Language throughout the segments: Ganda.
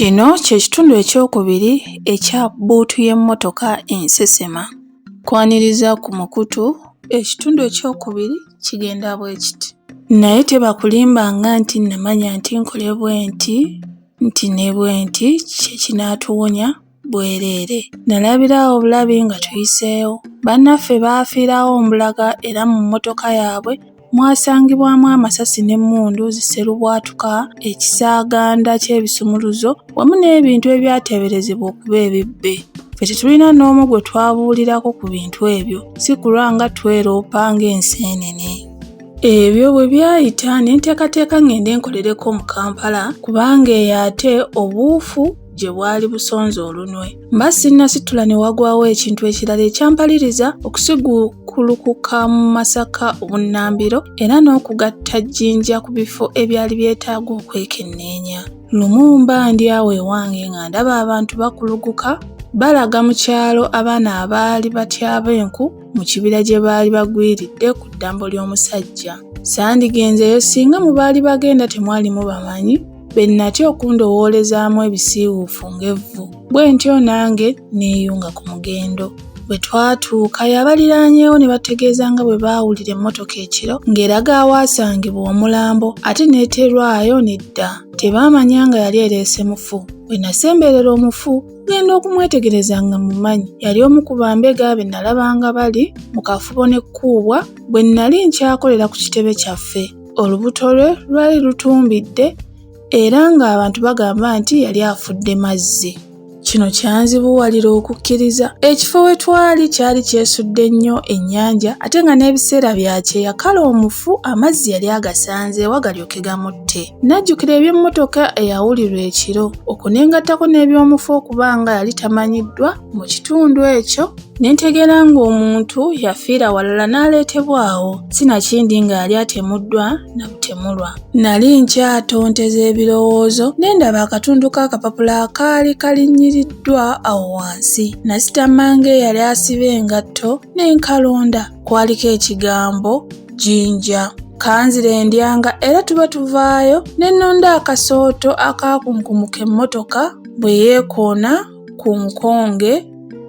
Kino ky'ekitundu ekyokubiri ekya bbuutu y'emmotoka ensesema. Kwaniriza ku mukutu, ekitundu ekyokubiri kigenda bwe kiti. Naye tebakulimbanga nti namanya nti nkole bwe nti ne bwe nti kye kinaatuwonya bwereere. Nalabirawo obulabi nga tuyiseewo. Bannaffe baafiirawo mbulaga era mu mmotoka yaabwe mwasangibwamu amasasi n'emmundu ziserubwatuka, ekisaaganda ky'ebisumuluzo wamu n'ebintu ebyateeberezebwa okuba ebibbe. Ffe tetulina n'omu gwe twabuulirako ku bintu ebyo, si kulwa nga tweropa ng'enseenene. Ebyo bwe byayita ne nteekateeka ngende nkolereko mu Kampala kubanga eyo ate obuufu gye bwali busonze olunwe. Mba sinnasitula ne wagwawo ekintu ekirala ekyampaliriza okusigukulukuka mu Masaka obunnambiro era n'okugatta Jjinja ku bifo ebyali byetaaga okwekenneenya. Lumumba ndi awo ewange nga ndaba abantu bakuluguka balaga mu kyalo abaana abaali batyaba enku mu kibira gye baali bagwiridde ku ddambo ly'omusajja. Sandigenzeyo singa mu baali bagenda temwalimu bamanyi be natya okundowoolezaamu ebisiiwuufu ng'evvu. Bwe ntyo nange neeyunga ku mugendo. Bwe twatuuka yabaliraanyeewo ne bategeeza nga bwe baawulira emmotoka ekiro ng'eraga awaasangibwa omulambo ate n'eterwayo nedda. Tebaamanya nga yali ereese mufu. Bwe nasemberera omufu ngenda okumwetegereza nga mumanyi. Yali omu ku bambega be nalabanga bali mu kafubo n'ekkuubwa bwe nnali nkyakolera ku kitebe kyaffe. Olubuto lwe lwali lutumbidde era ng'abantu bagamba nti yali afudde mazzi. Kino kyanzibuwalira okukkiriza. Ekifo we twali kyali kyesudde nnyo ennyanja ate nga n'ebiseera bya kyeya kale omufu amazzi yali agasanze wagalyoke gamutte. Najjukira eby'emmotoka eyawulirwa ekiro okunengattako n'eby'omufu okuba nga yali tamanyiddwa mu kitundu ekyo ne ntegeera ng'omuntu yafiira walala n'aleetebwawo. Sinakindi nga yali atemuddwa na butemulwa. Nali nkyatonteza ebirowoozo ne ndaba akatundu k'akapapula akaali kalinnyiddwa awo wansi. Nasitama ng'eyali asiba engatto ne nkalonda. Kwaliko ekigambo Jjinja. Kanzire ndyanga era tuba tuvaayo ne nnonda akasooto akaakunkumuka emmotoka bwe yeekoona ku nkonge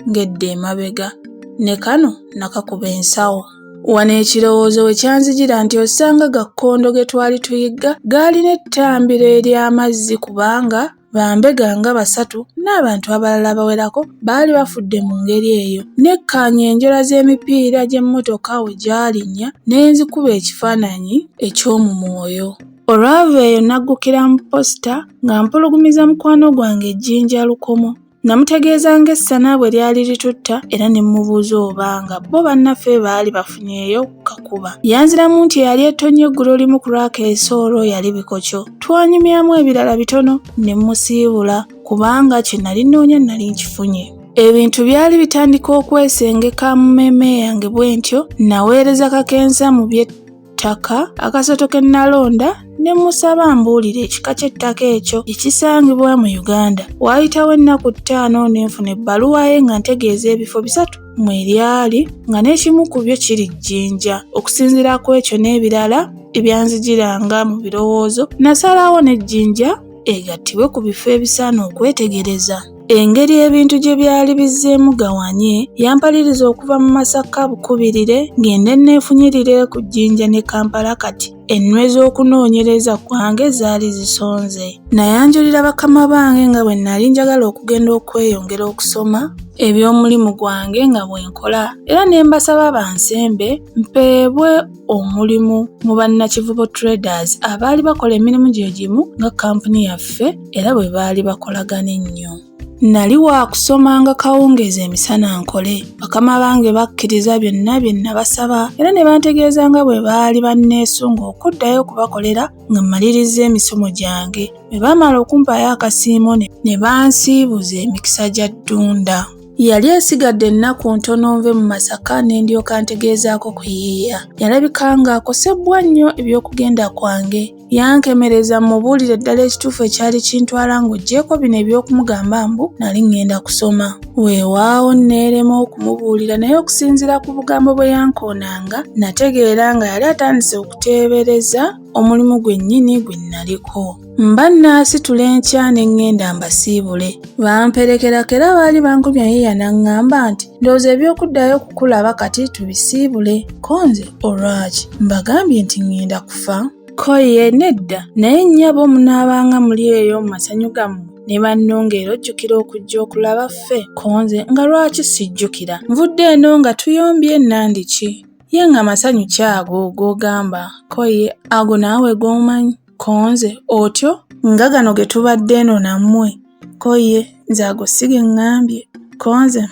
ng'edda emabega. Ne kano nakakuba ensawo. Wano ekirowoozo we kyanzijira nti osanga gakkondo ge twali tuyigga gaalina ettambiro ery'amazzi kubanga bambega nga basatu n'abantu abalala bawerako baali bafudde mu ngeri eyo. Nekkaanya enjola z'emipiira gy'emmotoka we gyalinnya ne nzikuba ekifaananyi eky'omu mwoyo. Olwava eyo naggukira mu posita nga mpulugumiza mukwano gwange Jjinja Lukomo. Namutegeeza ng'essana bwe lyali litutta era ne mmubuuza obanga bo bannaffe baali bafunyeeyo kakuba. Yanziramu nti yali ettonye eggulo limu ku lwakeesoolo yali bikokyo. Twanyumyamu ebirala bitono ne mmusiibula kubanga kye nali nnoonya nali nkifunye. Ebintu byali bitandika okwesengeka mu mmeeme yange bwe ntyo naweereza kakensa mu by'ettaka akasooto ke nalonda ne musaba mbuulire ekika ky'ettaka ekyo ekisangibwa mu Uganda. Waayitawo ennaku 5 ne nfuna ebbaluwa ye nga ntegeeza ebifo 3 mweryali nga n'ekimu ku byo kiri Jjinja. Okusinziira ku ekyo n'ebirala ebyanzijiranga mu birowoozo nasalawo ne Jjinja egattibwe ku bifo ebisaana okwetegereza. Engeri ebintu gye byali bizzeemu gawanye yampaliriza okuva mu Masaka bukubirire ngende neefunyirire ku Jjinja ne Kampala kati ennwe z'okunoonyereza kwange zaali zisonze. Nayanjulira bakama bange nga bwe nali njagala okugenda okweyongera okusoma eby'omulimu gwange nga bwe nkola era ne mbasaba bansembe mpeebwe omulimu mu bannakivubo traders abaali bakola emirimu gye gimu nga kampuni yaffe era bwe baali bakolagana ennyo. Nali wa kusoma nga kawungeezi emisana nkole. Bakama bange bakkiriza byonna bye nabasaba era ne bantegeeza nga bwe baali banneesunga okuddayo okubakolera nga mmaliriza emisomo gyange. Bwe baamala okumpayo akasiimo ne bansiibuza emikisa gya ddunda. Yali esigadde ennaku ntono nve mu Masaka ne ndyoka ntegeezaako kuyiiya. Yalabika ng'akosebbwa nnyo eby'okugenda kwange. Yankemereza mubuulire ddala ekituufu ekyali kintwala ng'oggyeko bino eby'okumugamba mbu nali ngenda kusoma. Weewaawo neerema okumubuulira naye okusinziira ku bugambo bwe yankoonanga nategeera nga yali atandise okuteebereza omulimu gwennyini gwe naliko. Mbannasitula enkya ne ŋŋenda mbasiibule. Bamperekerakera baali bankubye yiya n'aŋŋamba nti ndowooza eby'okuddayo kukulaba kati tubisiibule. Konze olwaki? Mbagambye nti ŋŋenda kufa. Ko ye nedda, naye nnyabo munaabanga muli eyo mu masanyu gammwe ne bannongeera ojjukira okujja okulaba ffe. Konze nga lwaki sijjukira? Nvudde eno nga tuyombye Nandiki. Ye nga masanyu ki ago g'ogamba? Ko ye ago naawe g'omanyi. Konze otyo nga gano ge tubadde eno nammwe. Ko ye nze ago si ge ŋŋambye. Konze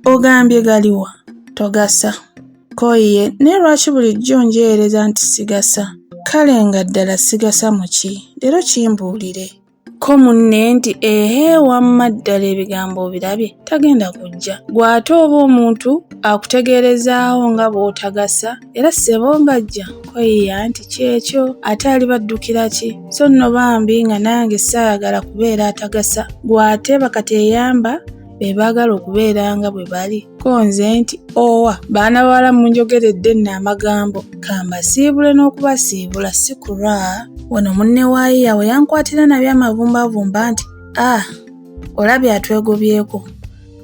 ogambye galiwa? Togasa. Ko ye naye lwaki bulijjo njeereza nti sigasa? Kale nga ddala sigasa mu ki? Leero kimbuulire. Ko munne nti wamma ddala ebigambo birabye tagenda kujja. Gw'ate oba omuntu akutegeerezaawo nga bw'otagasa era ssebo ng'ajja. Ko ye anti kyekyo ate alibaddukira ki? So nno bambi nga nange saayagala kubeera atagasa. Gw'ate bakateeyamba be baagala okubeera nga bwe bali. Ko nze nti owa baana bawala munjogeredde nno amagambo kambasiibule n'okubasiibula si kulwa. Wano munne wa yiya we yankwatira nabyo amavumbavumba nti olabye atwegobyeko.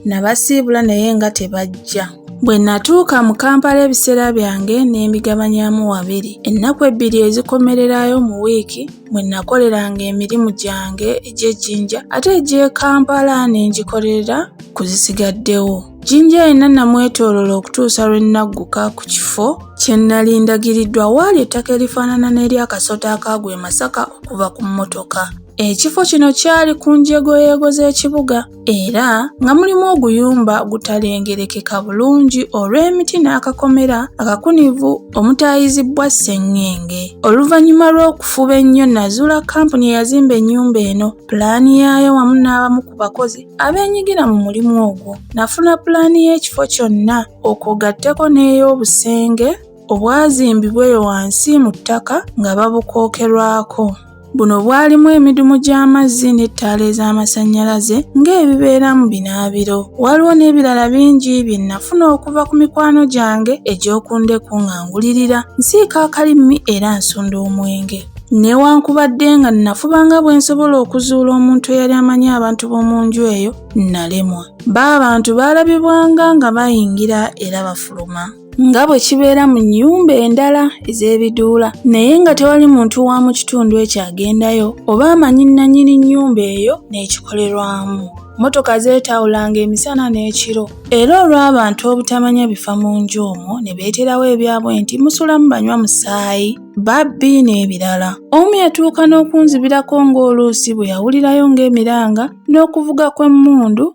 Nabasiibula naye nga tebajja. Bwe natuuka mu Kampala ebiseera byange ne mbigabanyaamu wabiri. Ennaku 2 ezikomererayo mu wiiki mwe nakoleranga emirimu gyange egy'ejjinja ate egy'e Kampala ne ngikolerera ku zisigaddewo. Jjinja yenna namwetooloola okutuusa lwe nagguka ku kifo kye nali ndagiriddwa waali ettaka erifaanana n'ery'akasota akagwa e Masaka okuva ku mmotoka. Ekifo kino kyali ku njegoyeego z'ekibuga era nga mulimu oguyumba gutalengerekeka bulungi olw'emiti n'akakomera akakunivu omutaayizibbwa sseŋŋenge. Oluvannyuma lw'okufuba ennyo nazuula kampuni eyazimba ennyumba eno, pulaani yaayo wamu n'abamu ku bakozi abeenyigira mu mulimu ogwo. Nafuna pulaani y'ekifo kyonna okwogatteko n'ey'obusenge obwazimbibwa eyo wansi mu ttaka nga babukookerwako. Buno bwalimu emidumu gy'amazzi n'ettaala ez'amasannyalaze ng'ebibeera mu binaabiro. Waliwo n'ebirala bingi bye nafuna okuva ku mikwano gyange egy'okundeku nga ngulirira, nsiika akalimi era nsunda omwenge. Newankubadde nga nafubanga bwe nsobola okuzuula omuntu eyali amanyi abantu b'omu nju eyo, nalemwa. Abantu baalabibwanga nga bayingira era bafuluma nga bwe kibeera mu nnyumba endala ez'ebiduula, naye nga tewali muntu wa mu kitundu ekyo agendayo oba amanyi nannyini nnyumba eyo n'ekikolerwamu. Mmotoka zeetawulanga emisana n'ekiro era olw'abantu obutamanya bifa mu nju omwo ne beeterawo ebyabwe nti musulamu banywa musaayi, babbi n'ebirala. Omu yatuuka n'okunzibirako ng'oluusi bwe yawulirayo ng'emiranga n'okuvuga kw'emmundu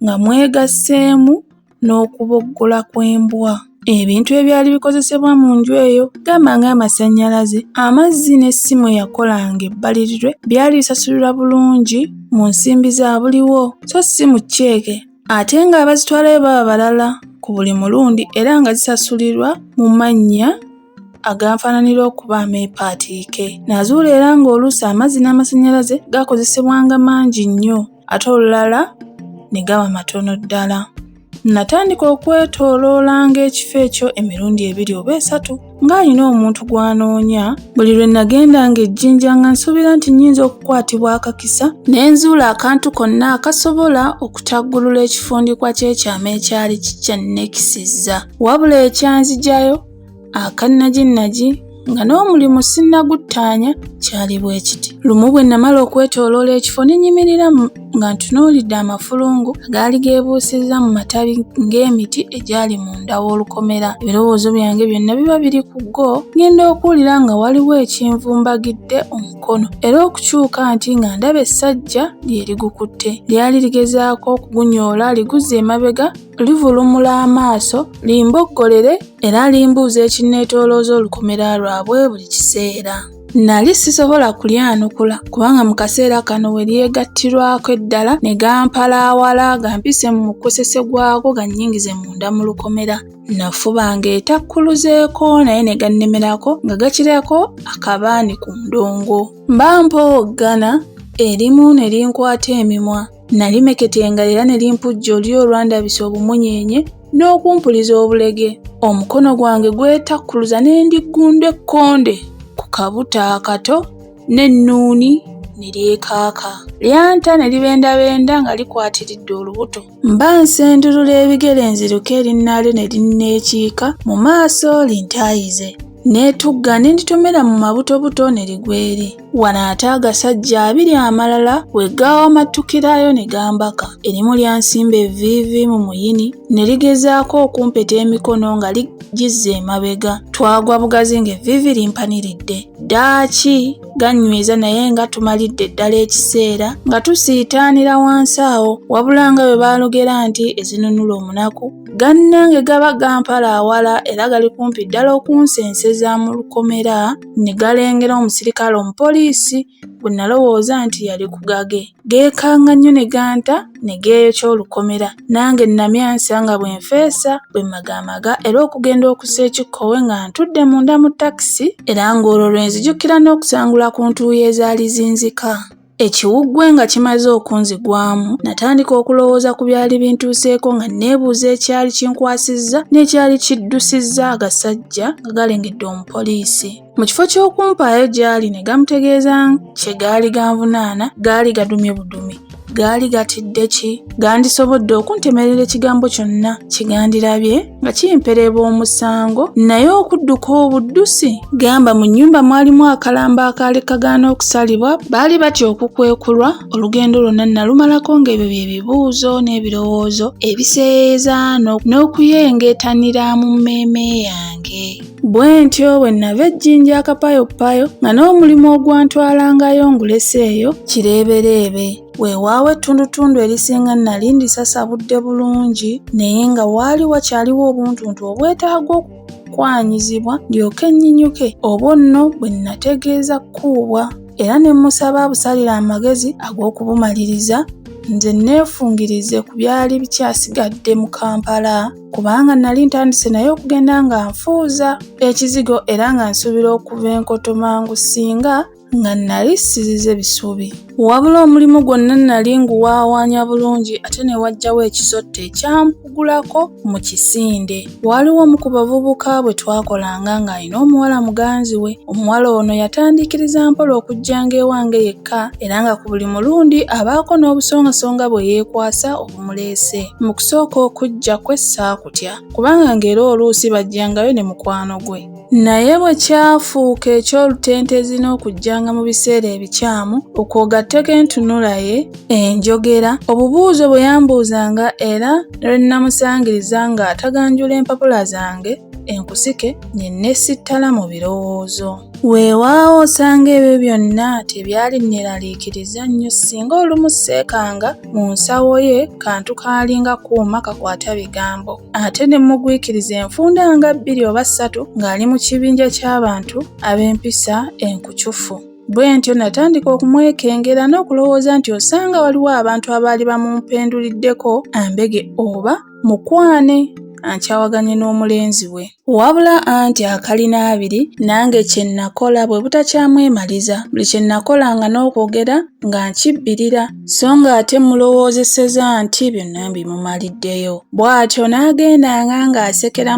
nga mwegasseemu n'okuboggola kw'embwa. Ebintu ebyali bikozesebwa mu nju eyo gamba ng'amasannyalaze, amazzi n'essimu eyakolanga ebbalirirwe byali bisasulirwa bulungi mu nsimbi za buliwo so si mu cceeke, ate ng'abazitwalayo baba balala ku buli mulundi era nga zisasulirwa mu mannya aganfaananira okuba ameepaatiike. Nazuula era ng'oluusi amazzi n'amasannyalaze gakozesebwanga mangi nnyo ate olulala ne gaba matono ddala. Natandika okwetooloolanga ekifo ekyo emirundi 2 oba 3 ng'alina omuntu gw'anoonya. Buli lwe nagendanga ejjinja nga nsuubira nti nnyinza okukwatibwa akakisa ne nzuula akantu konna akasobola okutaggulula ekifundikwa ky'ekyama ekyali kikyannekisizza. Wabula ekyanzijayo akannagi nga n'omulimu sinnaguttaanya kyali bwe kiti. Lumu bwe namala okwetooloola ekifo ne nnyimirira nga ntunuulidde amafulungu agaali geebuusizza mu matabi ng'emiti egyali munda w'olukomera. Ebirowoozo byange byonna biba biri ku go, ngenda okuwulira nga waliwo ekinvumbagidde omukono era okukyuka nti nga ndaba essajja lye ligukutte. Lyali ligezaako okugunyoola liguzza emabega, livulumula amaaso limboggolere era limbuuza ekinneetoolooza olukomera lwabwe buli kiseera. Nali sisobola kulyanukula kubanga mu kaseera kano we lyegattirwako eddala ne gampalaawala gampise mu mukosese gwago gannyingize munda mu lukomera. Nafubanga etakkuluzeeko naye ne gannemerako nga gakirako akabaani ku ndongo. Mba mpowoggana erimu ne linkwata emimwa. Nalimeketenga era ne limpujja oli olwandabisa obumunyenye n'okumpuliza obulege. Omukono gwange gwetakkuluza ne ndiggunda ekkonde ku kabuta akato n'ennuuni ne lyekaaka. Lyanta ne libendabenda nga likwatiridde olubuto. Mba nsendulula ebigere nziruke erinnaale ne linneekiika mu maaso lintaayize. Neetugga ne nditomera mu mabutobuto ne ligwa eri. Wano ate agasajja abiri amalala we gawamattukirayo ne gambaka. Erimu lyansimba evviivi mu muyini ne ligezaako okumpeta emikono nga ligizza emabega. Twagwa bugazi ng'evviivi limpaniridde. Ddaaki gannyweza naye nga tumalidde ddala ekiseera nga tusiitaanira wansi awo, wabula nga bwe baalugera nti ezinunula omunaku gannange gaba gampala awala era gali kumpi ddala okunsenseza mu lukomera ne galengera omusirikale omupoliisi bwe nalowooza nti yali ku gage. Geekanga nnyo ne ganta ne geeyokya olukomera. Nange namyansa nga bwe nfeesa bwe magamaga era okugenda okussa ekikkowe nga ntudde munda mu takisi era ng'olwo lwe nzijukira n'okusangula ku ntuuyo ezaali zinzika. Ekiwuggwe nga kimaze okunzigwamu, natandika okulowooza ku byali bintuuseeko nga neebuuza ekyali kinkwasizza n'ekyali kiddusizza agasajja nga galengedde omupoliisi. Mu kifo ky'okumpaayo gy'ali ne gamutegeeza kye gaali ganvunaana, gaali gadumye budumi. Gaali gatidde ki? Gandisobodde okuntemerera ekigambo kyonna kigandirabye nga kimpereba omusango, naye okudduka obuddusi gamba mu nnyumba mwalimu akalamba akaali kagaana okusalibwa. Baali batya okukwekulwa. Olugendo lwonna nalumalako ng'ebyo bye bibuuzo n'ebirowoozo ebiseeyeeza n'okuyengeetanira mu mmeeme yange. Bwe ntyo bwe nava ejjinja akapayopayo nga n'omulimu ogwantwalangayo nguleseeyo kireebereebe. Weewaawo ettundutundu erisinga nali ndisasabudde bulungi naye nga waali wakyaliwo obuntuntu obwetaaga okukwanyizibwa ndyoke nnyinyuke. Obwo nno bwe nategeeza kuubwa era ne musaba busalira amagezi ag'okubumaliriza nze neefungirize ku byali bikyasigadde mu Kampala kubanga nali ntandise naye okugenda nga nfuuza ekizigo era nga nsuubira okuva enkoto mangu singa nga nali sizize bisubi. Wabula omulimu gwonna nali nguwaawaanya bulungi ate ne wajjawo ekisotte ekyampugulako mu kisinde. Waaliwo omu ku bavubuka bwe twakolanga ng'alina omuwala muganzi we. Omuwala ono yatandikiriza mpola okujjanga ewange yekka era nga ku buli mulundi abaako n'obusongasonga bwe yeekwasa obumuleese. Mu kusooka okujja kwe saakutya kubanga ng'era oluusi bajjangayo ne mukwano gwe. Naye bwe kyafuuka eky'olutentezi n'okujjanga mu biseera ebikyamu okwogatteko entunula ye enjogera, obubuuzo bwe yambuuzanga era lwe namusangiriza nga ataganjula empapula zange enkusike ne nesittala mu birowoozo. Weewaawo osanga ebyo byonna tebyali neeraliikiriza nnyo singa olumu seekanga mu nsawo ye kantu kaalinga kuuma kakwata bigambo ate ne mugwikiriza enfunda nga 2 oba 3 ng'ali mu kibinja ky'abantu ab'empisa enkucufu. Bwe ntyo natandika okumwekengera n'okulowooza nti osanga waliwo abantu abaali bamumpenduliddeko ambege oba mukwane ankyawaganye n'omulenzi we. Wabula anti akalina 2 nange kye nakola bwe butakyamwemaliza. Buli kye nakolanga n'okwogera nga nkibbirira so nga ate mulowoozeseza nti byonna bimumaliddeyo. Bw'atyo n'agendanga ng'asekera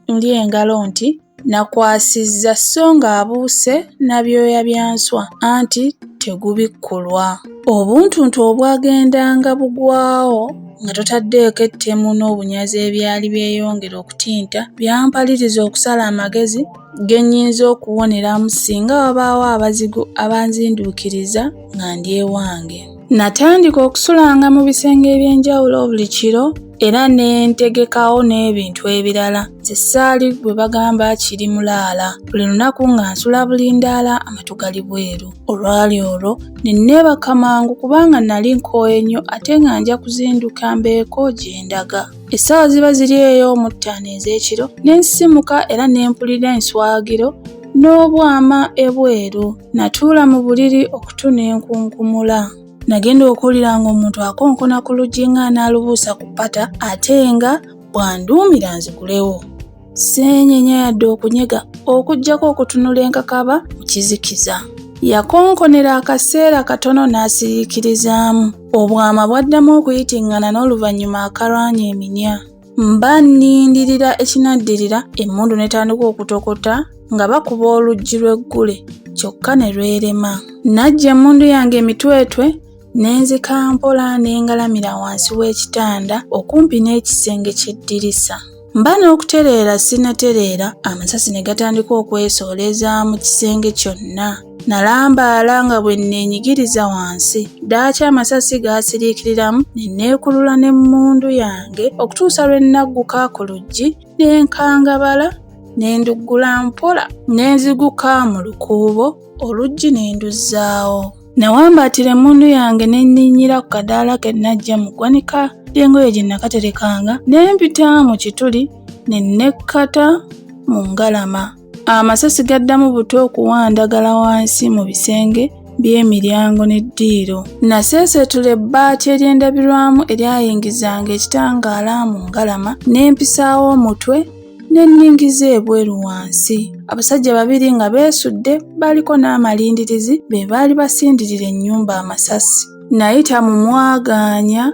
muli engalo nti nakwasizza so ng'abuuse na byoya bya nswa anti tegubikkulwa. Obuntuntu obwagendanga bugwawo nga totaddeeko ettemu n'obunyazi ebyali byeyongera okutinta byampaliriza okusala amagezi ge nnyinza okuwoneramu singa wabaawo abazigu abanzinduukiriza nga ndi ewange. Natandika okusulanga mu bisenge eby'enjawulo buli kiro era n'entegekawo n'ebintu ebirala. Nze ssaali bwe bagamba kiri mulaala. Buli lunaku nga nsula bulindaala amatu gali bweru. Olwali olwo ne neebaka mangu kubanga nali nkooye nnyo ate nga nja kuzinduka mbeeko gye ndaga. Essaawa ziba ziri eyo mu 5 ez'ekiro ne nsisimuka era ne mpulira enswagiro n'obwama ebweru. Natuula mu buliri okutu n'enkunkumula. Nagenda okuwulira ng'omuntu akonkona ku luggi nga n'alubuusa ku ppata ate nga bwanduumira nzigulewo. Seenyenya yadde okunyega okuggyako okutunula enkakaba mu kizikiza. Yakonkonera akaseera katono n'asiriikirizaamu. Obwama bwaddamu okuyitingana n'oluvannyuma akalwanya eminya. Mba nnindirira ekinaddirira emmundu n'etandika okutokota nga bakuba oluggi lw'eggule. kyokka ne lwerema. Najja emmundu yange emitwetwe ne nzika mpola ne ngalamira wansi w'ekitanda okumpi n'ekisenge ky'eddirisa. Mba n'okutereera sinnatereera, amasasi ne gatandika okwesooleza mu kisenge kyonna. Nalambaala nga bwe neenyigiriza wansi. Ddaaki amasasi gaasiriikiriramu ne neekulula n'emmundu yange okutuusa lwe nagguka ku luggi ne nkangabala ne nduggula mpola ne nziguka mu lukuubo, oluggi ne nduzzaawo. Nawambaatira emmundu yange ne nninnyira ku kadaala ke najja mu ggwanika ly'engoye gye nakaterekanga ne mpita mu kituli ne nekkata mu ngalama. Amasasi gaddamu buto okuwandagala wansi mu bisenge by'emiryango n'eddiiro. Naseeseetula ebbaati ery'endabirwamu eryayingizanga ekitangaala mu ngalama ne mpisaawo omutwe ne nningiza ebweru wansi. Abasajja babiri nga beesudde baliko n'amalindirizi be baali basindirira ennyumba amasasi. Nayita mu mwagaanya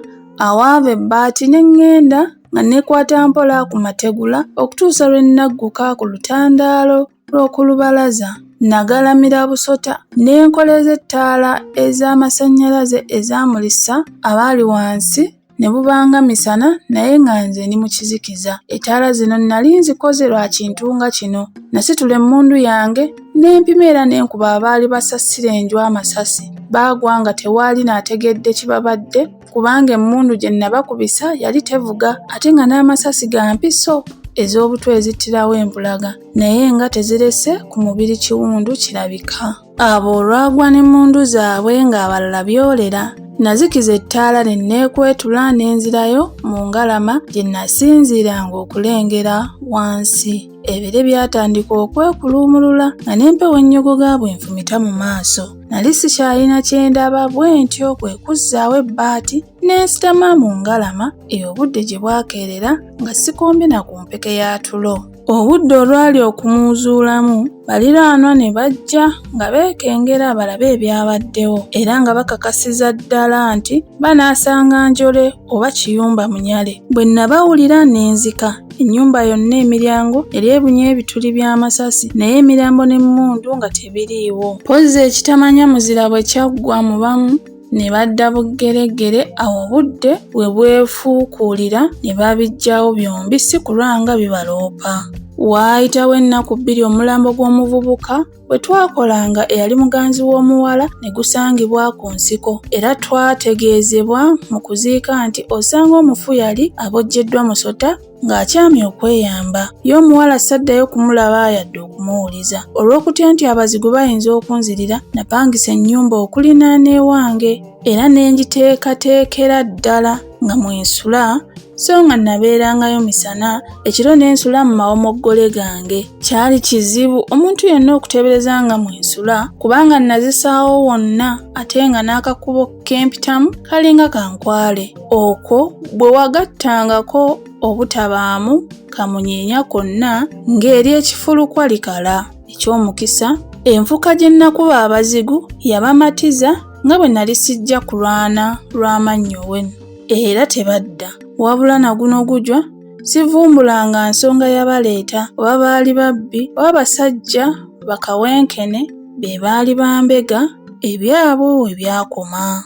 awaava ebbaati ne ŋŋenda nga neekwata mpola ku mategula okutuusa lwe nagguka ku lutandaalo lw'oku lubalaza. Nagalamira busota ne nkoleza ettaala ez'amasannyalaze ezaamulisa abaali wansi ne bubanga misana naye nga nze ndi mu kizikiza. Ettaala zino nali nzikoze lwa kintu nga kino. Nasitula emmundu yange ne mpima era ne nkuba abaali basasira enju amasasi. Baagwa nga tewaali n'ategedde kibabadde kubanga emmundu gye nabakubisa yali tevuga ate nga n'amasasi ga mpiso ez'obutwa ezittirawo empulaga naye nga tezirese ku mubiri kiwundu kirabika. Abo olwagwa n'emmundu zaabwe ng'abalala byolera. Nazikiza ettaala ne neekwetula ne nzirayo mu ngalama gye nasinziiranga okulengera wansi. Ebire byatandika okwekuluumulula nga n'empewo ennyogoga bw'enfumita mu maaso. Nali sikyalina kye ndaba bwe ntyo kwe kuzzaawo ebbaati ne nsitama mu ngalama obudde gye bwakeerera nga sikombe na ku mpeke ya tulo. Obudde olwali okumuzuulamu baliraanwa ne bajja nga beekengera balabe ebyabaddewo era nga bakakasiza ddala nti banaasanga njole oba kiyumba munyale. Bwe nabawulira ne nzika. Ennyumba yonna emiryango yali ebunye ebituli by'amasasi naye emirambo n'emmundu nga tebiriiwo. Mpozzi ekitamanya muzira bwe kyaggwa mu bamu ne badda buggereggere awo obudde bwe bwefuukuulira ne babiggyawo byombi si kulwa nga bibaloopa. Waayitawo ennaku bbiri omulambo gw'omuvubuka bwe twakolanga eyali muganzi w'omuwala ne gusangibwa ku nsiko era twategeezebwa mu kuziika nti osanga omufu yali abojjeddwa musota ng'akyamye okweyamba. Ye omuwala saddayo kumulaba yadde okumuwuliza. Olw'okutya nti abazigu bayinza okunzirira napangisa ennyumba okulinaana ewange era ne ngiteekateekera ddala nga mwensula so nga nabeerangayo misana ekiro n'ensula mu mawomoggole gange. Kyali kizibu omuntu yenna okuteebereza nga mwensula kubanga nazisaawo wonna ate nga n'akakubo kempitamu kalinga kankwale. Okwo bwe wagattangako obutabaamu kamunyeenya konna ng'eri ekifulukwa likala. Eky'omukisa enfuka gye nakuba abazigu yabamatiza nga bwe nali sijja kulwana lw'amannyo we era tebadda. Wabula naguno gujwa sivumbulanga nsonga yabaleeta oba baali babbi oba basajja bakawenkene be baali bambega ebyabwe we byakoma.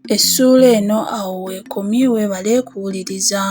Essuula eno awo weekomye weebale kuwuliriza.